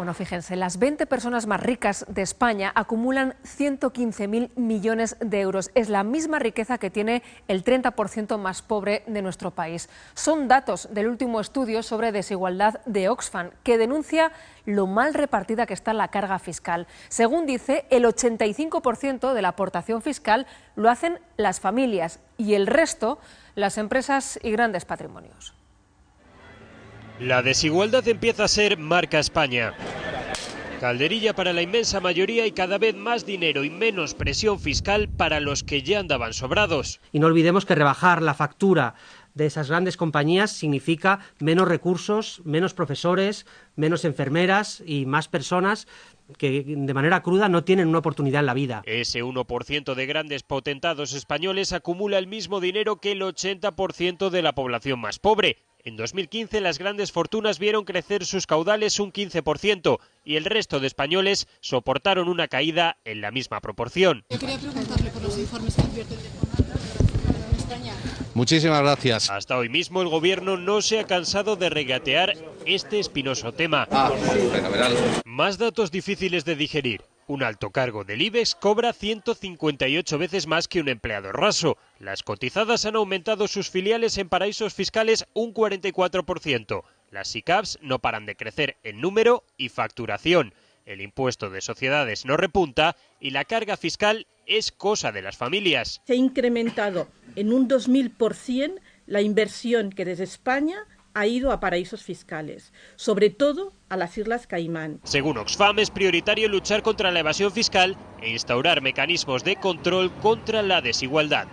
Bueno, fíjense, las 20 personas más ricas de España acumulan 115.000 millones de euros. Es la misma riqueza que tiene el 30% más pobre de nuestro país. Son datos del último estudio sobre desigualdad de Oxfam, que denuncia lo mal repartida que está la carga fiscal. Según dice, el 85% de la aportación fiscal lo hacen las familias y el resto las empresas y grandes patrimonios. La desigualdad empieza a ser marca España. Calderilla para la inmensa mayoría y cada vez más dinero y menos presión fiscal para los que ya andaban sobrados. Y no olvidemos que rebajar la factura de esas grandes compañías significa menos recursos, menos profesores, menos enfermeras y más personas que de manera cruda no tienen una oportunidad en la vida. Ese 1% de grandes potentados españoles acumula el mismo dinero que el 80% de la población más pobre. En 2015 las grandes fortunas vieron crecer sus caudales un 15% y el resto de españoles soportaron una caída en la misma proporción. Yo quería preguntarle por los informes que advierten de en España. Muchísimas gracias. Hasta hoy mismo el gobierno no se ha cansado de regatear este espinoso tema. Fenomenal. Más datos difíciles de digerir. Un alto cargo del IBEX cobra 158 veces más que un empleado raso. Las cotizadas han aumentado sus filiales en paraísos fiscales un 44%. Las SICAVs no paran de crecer en número y facturación. El impuesto de sociedades no repunta y la carga fiscal es cosa de las familias. Se ha incrementado en un 2000% la inversión que desde España ha ido a paraísos fiscales, sobre todo a las Islas Caimán. Según Oxfam, es prioritario luchar contra la evasión fiscal e instaurar mecanismos de control contra la desigualdad.